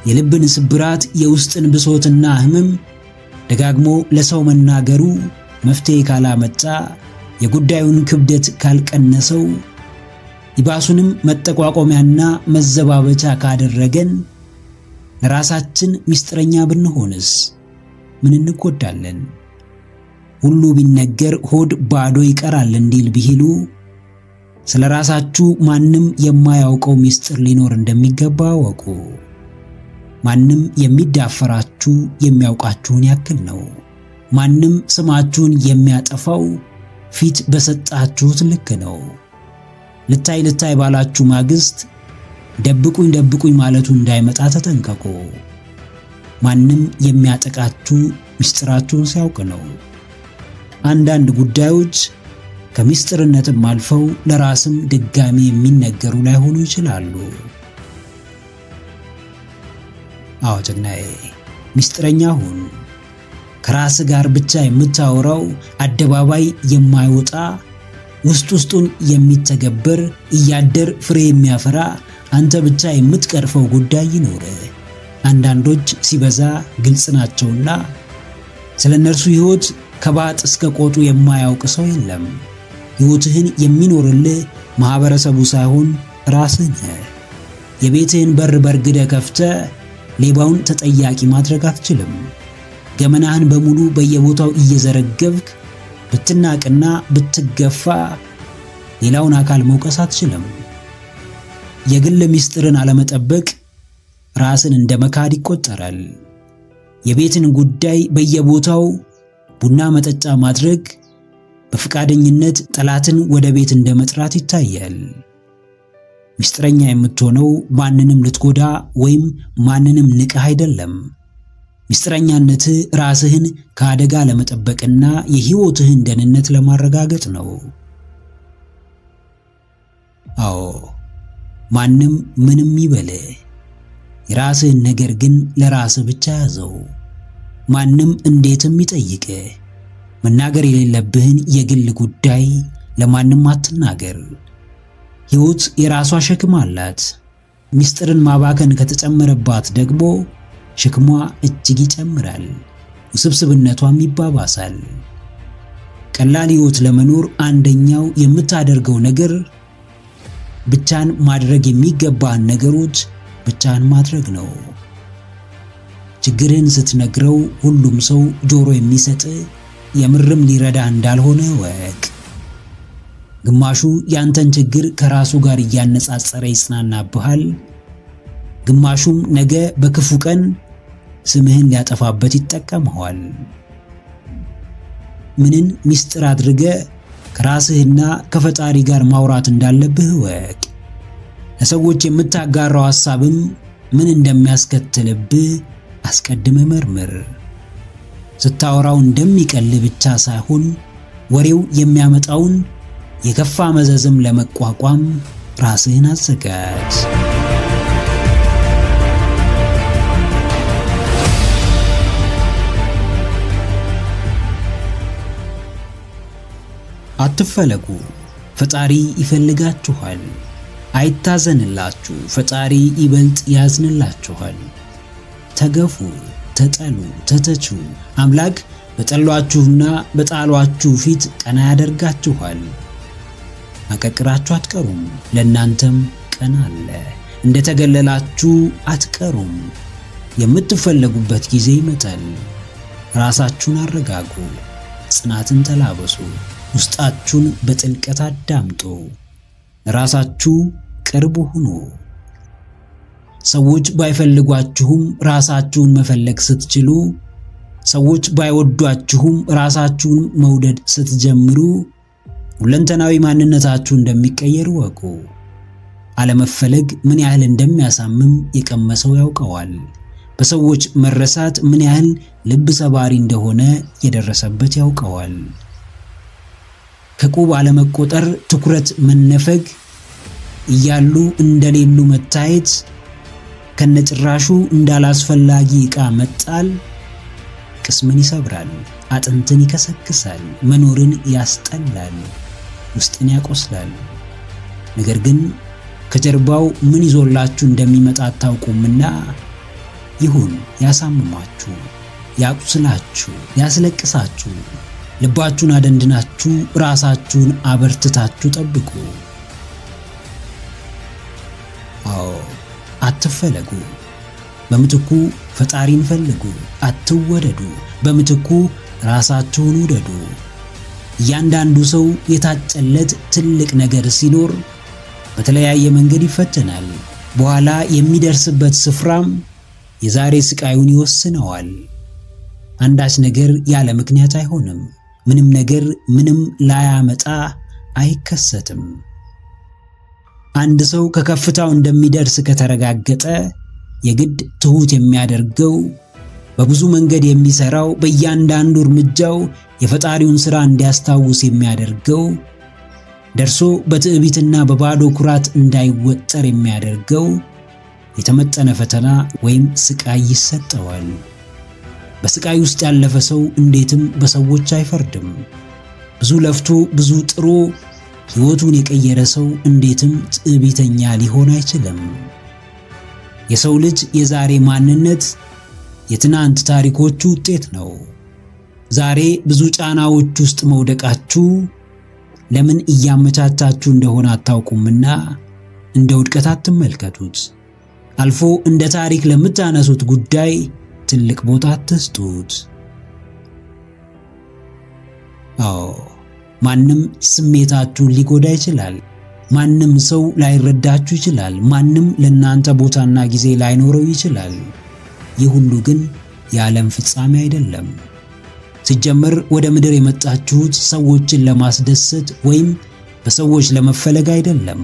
የልብን ስብራት፣ የውስጥን ብሶትና ሕመም ደጋግሞ ለሰው መናገሩ መፍትሄ ካላመጣ፣ የጉዳዩን ክብደት ካልቀነሰው፣ ይባሱንም መጠቋቆሚያና መዘባበቻ ካደረገን ለራሳችን ምስጢረኛ ብንሆንስ ምን እንጎዳለን? ሁሉ ቢነገር ሆድ ባዶ ይቀራል እንዲል ብሂሉ፣ ስለ ራሳችሁ ማንም የማያውቀው ምስጢር ሊኖር እንደሚገባ አወቁ። ማንም የሚዳፈራችሁ የሚያውቃችሁን ያክል ነው። ማንም ስማችሁን የሚያጠፋው ፊት በሰጣችሁት ልክ ነው። ልታይ ልታይ ባላችሁ ማግስት ደብቁኝ ደብቁኝ ማለቱ እንዳይመጣ ተጠንቀቁ። ማንም የሚያጠቃችሁ ምስጢራችሁን ሲያውቅ ነው። አንዳንድ ጉዳዮች ከምስጢርነትም አልፈው ለራስም ድጋሚ የሚነገሩ ላይሆኑ ይችላሉ። አዎ ጀግናዬ፣ ምስጢረኛ ሁን። ከራስ ጋር ብቻ የምታወራው አደባባይ የማይወጣ ውስጥ ውስጡን የሚተገበር እያደር ፍሬ የሚያፈራ አንተ ብቻ የምትቀርፈው ጉዳይ ይኖር። አንዳንዶች ሲበዛ ግልጽ ናቸውና ስለ እነርሱ ሕይወት ከባጥ እስከ ቆጡ የማያውቅ ሰው የለም። ሕይወትህን የሚኖርልህ ማህበረሰቡ ሳይሆን ራስህ ነህ። የቤትህን በር በርግደ ከፍተህ ሌባውን ተጠያቂ ማድረግ አትችልም። ገመናህን በሙሉ በየቦታው እየዘረገብክ ብትናቅና ብትገፋ ሌላውን አካል መውቀስ አትችልም። የግል ምስጢርን አለመጠበቅ ራስን እንደ መካድ ይቆጠራል። የቤትን ጉዳይ በየቦታው ቡና መጠጫ ማድረግ በፍቃደኝነት ጠላትን ወደ ቤት እንደ መጥራት ይታያል። ምስጢረኛ የምትሆነው ማንንም ልትጎዳ ወይም ማንንም ንቀህ አይደለም። ምስጢረኛነትህ ራስህን ከአደጋ ለመጠበቅና የሕይወትህን ደህንነት ለማረጋገጥ ነው። አዎ ማንም ምንም ይበል፣ የራስህን ነገር ግን ለራስህ ብቻ ያዘው። ማንም እንዴትም ይጠይቅ፣ መናገር የሌለብህን የግል ጉዳይ ለማንም አትናገር። ሕይወት የራሷ ሸክም አላት። ምስጢርን ማባከን ከተጨመረባት ደግሞ ሸክሟ እጅግ ይጨምራል፣ ውስብስብነቷም ይባባሳል። ቀላል ሕይወት ለመኖር አንደኛው የምታደርገው ነገር ብቻን ማድረግ የሚገባህን ነገሮች ብቻን ማድረግ ነው። ችግርህን ስትነግረው ሁሉም ሰው ጆሮ የሚሰጥ የምርም ሊረዳ እንዳልሆነ ወቅ። ግማሹ ያንተን ችግር ከራሱ ጋር እያነጻጸረ ይጽናናብሃል፣ ግማሹም ነገ በክፉ ቀን ስምህን ሊያጠፋበት ይጠቀመዋል። ምንን ምስጢር አድርገ ከራስህና ከፈጣሪ ጋር ማውራት እንዳለብህ ወቅ። ለሰዎች የምታጋራው ሐሳብም ምን እንደሚያስከትልብህ አስቀድመ መርምር። ስታወራው እንደሚቀል ብቻ ሳይሆን ወሬው የሚያመጣውን የከፋ መዘዝም ለመቋቋም ራስህን አዘጋጅ። አትፈለጉ፣ ፈጣሪ ይፈልጋችኋል። አይታዘንላችሁ፣ ፈጣሪ ይበልጥ ያዝንላችኋል። ተገፉ፣ ተጠሉ፣ ተተቹ፣ አምላክ በጠሏችሁና በጣሏችሁ ፊት ቀና ያደርጋችኋል። አቀቅራችሁ አትቀሩም፣ ለእናንተም ቀን አለ። እንደተገለላችሁ አትቀሩም፣ የምትፈለጉበት ጊዜ ይመጣል። ራሳችሁን አረጋጉ፣ ጽናትን ተላበሱ፣ ውስጣችሁን በጥልቀት አዳምጡ፣ ራሳችሁ ቅርብ ሁኑ። ሰዎች ባይፈልጓችሁም ራሳችሁን መፈለግ ስትችሉ፣ ሰዎች ባይወዷችሁም ራሳችሁን መውደድ ስትጀምሩ ሁለንተናዊ ማንነታችሁ እንደሚቀየር ወቁ። አለመፈለግ ምን ያህል እንደሚያሳምም የቀመሰው ያውቀዋል። በሰዎች መረሳት ምን ያህል ልብ ሰባሪ እንደሆነ የደረሰበት ያውቀዋል። ከቁብ አለመቆጠር፣ ትኩረት መነፈግ፣ እያሉ እንደሌሉ መታየት፣ ከነጭራሹ እንዳላስፈላጊ ዕቃ መጣል ቅስምን ይሰብራል፣ አጥንትን ይከሰክሳል፣ መኖርን ያስጠላል፣ ውስጥን ያቆስላል። ነገር ግን ከጀርባው ምን ይዞላችሁ እንደሚመጣ አታውቁምና ይሁን ያሳምማችሁ፣ ያቁስላችሁ፣ ያስለቅሳችሁ፣ ልባችሁን አደንድናችሁ ራሳችሁን አበርትታችሁ ጠብቁ። አዎ አትፈለጉ፣ በምትኩ ፈጣሪን ፈልጉ። አትወደዱ፣ በምትኩ ራሳችሁን ውደዱ። እያንዳንዱ ሰው የታጨለት ትልቅ ነገር ሲኖር በተለያየ መንገድ ይፈተናል። በኋላ የሚደርስበት ስፍራም የዛሬ ስቃዩን ይወስነዋል። አንዳች ነገር ያለ ምክንያት አይሆንም። ምንም ነገር ምንም ላያመጣ አይከሰትም። አንድ ሰው ከከፍታው እንደሚደርስ ከተረጋገጠ የግድ ትሁት የሚያደርገው በብዙ መንገድ የሚሰራው በእያንዳንዱ እርምጃው የፈጣሪውን ሥራ እንዲያስታውስ የሚያደርገው ደርሶ በትዕቢትና በባዶ ኩራት እንዳይወጠር የሚያደርገው የተመጠነ ፈተና ወይም ስቃይ ይሰጠዋል። በስቃይ ውስጥ ያለፈ ሰው እንዴትም በሰዎች አይፈርድም። ብዙ ለፍቶ ብዙ ጥሮ ሕይወቱን የቀየረ ሰው እንዴትም ትዕቢተኛ ሊሆን አይችልም። የሰው ልጅ የዛሬ ማንነት የትናንት ታሪኮቹ ውጤት ነው። ዛሬ ብዙ ጫናዎች ውስጥ መውደቃችሁ ለምን እያመቻቻችሁ እንደሆነ አታውቁምና እንደ ውድቀት አትመልከቱት። አልፎ እንደ ታሪክ ለምታነሱት ጉዳይ ትልቅ ቦታ አትስጡት። አዎ ማንም ስሜታችሁን ሊጎዳ ይችላል። ማንም ሰው ላይረዳችሁ ይችላል። ማንም ለእናንተ ቦታና ጊዜ ላይኖረው ይችላል። ይህ ሁሉ ግን የዓለም ፍጻሜ አይደለም። ሲጀመር ወደ ምድር የመጣችሁት ሰዎችን ለማስደሰት ወይም በሰዎች ለመፈለግ አይደለም።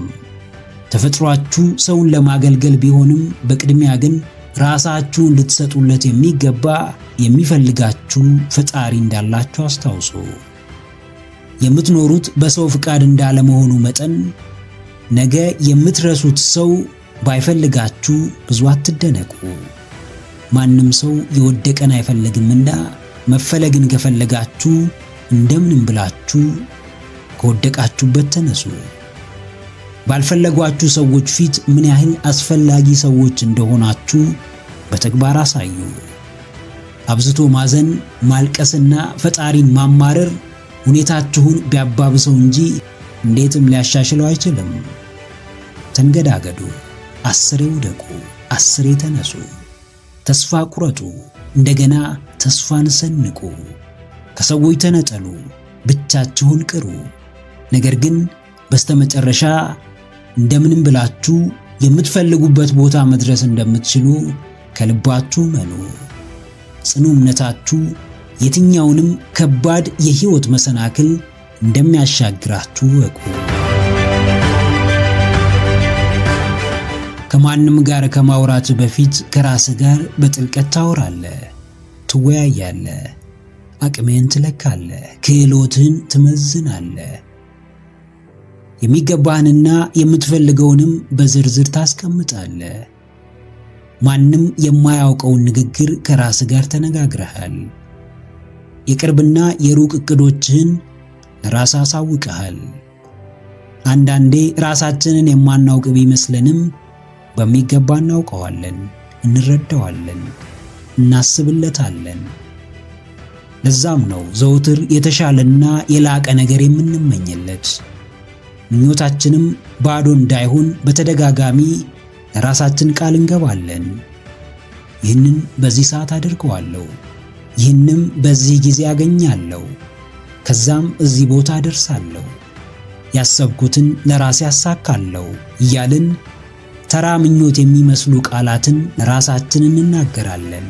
ተፈጥሯችሁ ሰውን ለማገልገል ቢሆንም በቅድሚያ ግን ራሳችሁን ልትሰጡለት የሚገባ የሚፈልጋችሁ ፈጣሪ እንዳላችሁ አስታውሱ። የምትኖሩት በሰው ፍቃድ እንዳለመሆኑ መጠን ነገ የምትረሱት ሰው ባይፈልጋችሁ ብዙ አትደነቁ። ማንም ሰው የወደቀን አይፈልግምና መፈለግን ከፈለጋችሁ እንደምንም ብላችሁ ከወደቃችሁበት ተነሱ። ባልፈለጓችሁ ሰዎች ፊት ምን ያህል አስፈላጊ ሰዎች እንደሆናችሁ በተግባር አሳዩ። አብዝቶ ማዘን፣ ማልቀስና ፈጣሪን ማማረር ሁኔታችሁን ቢያባብሰው እንጂ እንዴትም ሊያሻሽለው አይችልም። ተንገዳገዱ፣ አስሬ ውደቁ፣ አስሬ ተነሱ። ተስፋ ቁረጡ፣ እንደገና ተስፋን ሰንቁ። ከሰዎች ተነጠሉ፣ ብቻችሁን ቅሩ። ነገር ግን በስተመጨረሻ እንደምንም ብላችሁ የምትፈልጉበት ቦታ መድረስ እንደምትችሉ ከልባችሁ መኑ። ጽኑ እምነታችሁ የትኛውንም ከባድ የሕይወት መሰናክል እንደሚያሻግራችሁ ወቁ። ከማንም ጋር ከማውራት በፊት ከራስ ጋር በጥልቀት ታወራለህ፣ ትወያያለህ፣ አቅምህን ትለካለህ፣ ክህሎትህን ትመዝናለህ። የሚገባህንና የምትፈልገውንም በዝርዝር ታስቀምጣለህ። ማንም የማያውቀውን ንግግር ከራስ ጋር ተነጋግረሃል። የቅርብና የሩቅ ዕቅዶችህን ለራስ አሳውቀሃል። አንዳንዴ ራሳችንን የማናውቅ ቢመስለንም በሚገባ እናውቀዋለን፣ እንረዳዋለን፣ እናስብለታለን። ለዛም ነው ዘውትር የተሻለና የላቀ ነገር የምንመኝለት። ምኞታችንም ባዶ እንዳይሆን በተደጋጋሚ ለራሳችን ቃል እንገባለን። ይህንን በዚህ ሰዓት አድርገዋለሁ፣ ይህንም በዚህ ጊዜ አገኛለሁ፣ ከዛም እዚህ ቦታ ደርሳለሁ፣ ያሰብኩትን ለራሴ ያሳካለሁ እያልን ተራ ምኞት የሚመስሉ ቃላትን ለራሳችን እንናገራለን።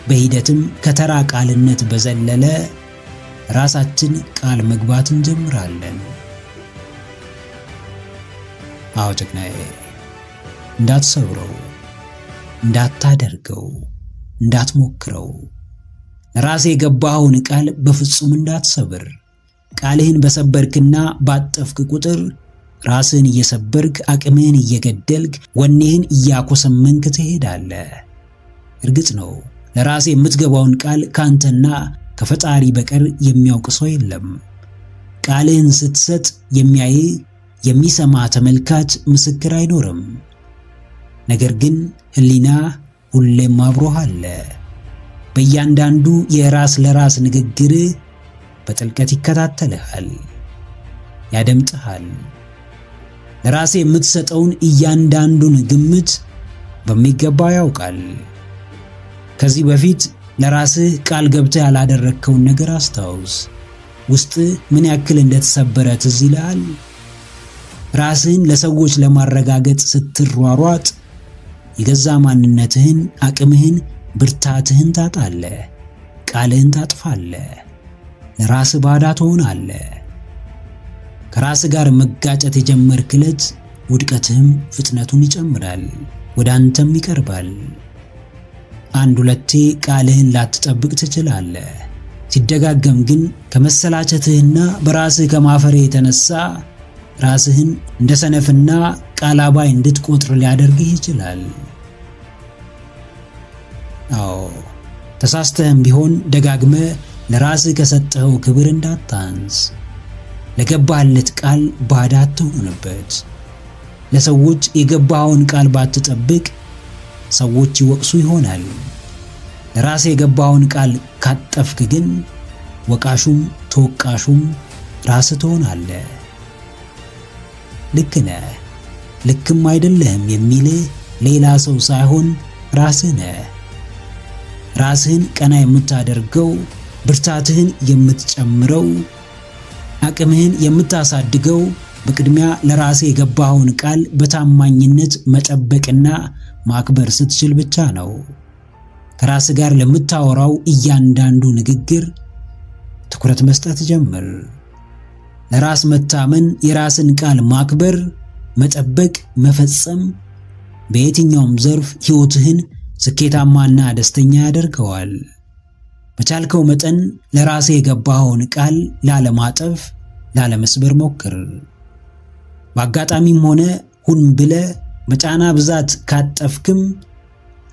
በሂደትም ከተራ ቃልነት በዘለለ ራሳችን ቃል መግባት እንጀምራለን። አዎ ጀግናዬ፣ እንዳትሰብረው፣ እንዳታደርገው፣ እንዳትሞክረው። ለራሴ የገባኸውን ቃል በፍጹም እንዳትሰብር። ቃልህን በሰበርክና ባጠፍክ ቁጥር ራስህን እየሰበርክ አቅምህን እየገደልክ ወኔህን እያኮሰመንክ ትሄዳለህ። እርግጥ ነው ለራሴ የምትገባውን ቃል ካንተና ከፈጣሪ በቀር የሚያውቅ ሰው የለም። ቃልህን ስትሰጥ የሚያይህ የሚሰማ ተመልካች ምስክር አይኖርም። ነገር ግን ሕሊና ሁሌም አብሮህ አለ። በእያንዳንዱ የራስ ለራስ ንግግር በጥልቀት ይከታተልሃል፣ ያደምጥሃል። ለራስ የምትሰጠውን እያንዳንዱን ግምት በሚገባ ያውቃል። ከዚህ በፊት ለራስህ ቃል ገብተህ ያላደረግከውን ነገር አስታውስ። ውስጥ ምን ያክል እንደተሰበረ ትዝ ይልሃል? ራስህን ለሰዎች ለማረጋገጥ ስትሯሯጥ የገዛ ማንነትህን፣ አቅምህን፣ ብርታትህን ታጣለህ። ቃልህን ታጥፋለህ። ለራስህ ባዳ ትሆናለህ። ከራስህ ጋር መጋጨት የጀመርክ ዕለት ውድቀትህም ፍጥነቱን ይጨምራል፣ ወደ አንተም ይቀርባል። አንድ ሁለቴ ቃልህን ላትጠብቅ ትችላለህ። ሲደጋገም ግን ከመሰላቸትህና በራስህ ከማፈር የተነሳ ራስህን እንደ ሰነፍና ቃል አባይ እንድትቆጥር ሊያደርግህ ይችላል። አዎ፣ ተሳስተህም ቢሆን ደጋግመህ ለራስህ ከሰጠኸው ክብር እንዳታንስ። ለገባህለት ቃል ባዳ አትሆንበት። ለሰዎች የገባኸውን ቃል ባትጠብቅ ሰዎች ይወቅሱ ይሆናል። ለራስህ የገባኸውን ቃል ካጠፍክ ግን ወቃሹም ተወቃሹም ራስህ ትሆናለህ። ልክ ነህ፣ ልክም አይደለህም የሚልህ ሌላ ሰው ሳይሆን ራስህ ነህ። ራስህን ቀና የምታደርገው፣ ብርታትህን የምትጨምረው፣ አቅምህን የምታሳድገው በቅድሚያ ለራስህ የገባኸውን ቃል በታማኝነት መጠበቅና ማክበር ስትችል ብቻ ነው። ከራስህ ጋር ለምታወራው እያንዳንዱ ንግግር ትኩረት መስጠት ጀምር። ለራስ መታመን፣ የራስን ቃል ማክበር፣ መጠበቅ፣ መፈጸም በየትኛውም ዘርፍ ሕይወትህን ስኬታማና ደስተኛ ያደርገዋል። በቻልከው መጠን ለራስህ የገባኸውን ቃል ላለማጠፍ፣ ላለመስበር ሞክር። በአጋጣሚም ሆነ ሁን ብለህ በጫና ብዛት ካጠፍክም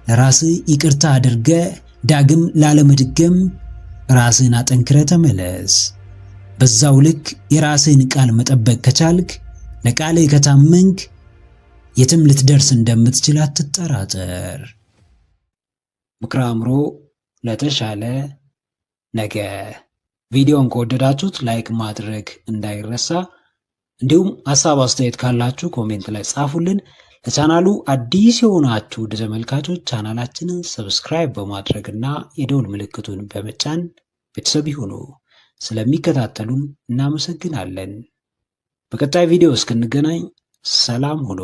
ለራስህ ይቅርታ አድርገህ ዳግም ላለመድገም ራስህን አጠንክረህ ተመለስ። በዛው ልክ የራስህን ቃል መጠበቅ ከቻልክ፣ ለቃልህ ከታመንክ የትም ልትደርስ እንደምትችል አትጠራጠር። ምክረ አእምሮ ለተሻለ ነገ። ቪዲዮን ከወደዳችሁት ላይክ ማድረግ እንዳይረሳ፣ እንዲሁም ሐሳብ አስተያየት ካላችሁ ኮሜንት ላይ ጻፉልን። ለቻናሉ አዲስ የሆናችሁ ውድ ተመልካቾች ቻናላችንን ሰብስክራይብ በማድረግና የደውል ምልክቱን በመጫን ቤተሰብ ይሁኑ። ስለሚከታተሉን እናመሰግናለን። በቀጣይ ቪዲዮ እስክንገናኝ ሰላም ሁኑ።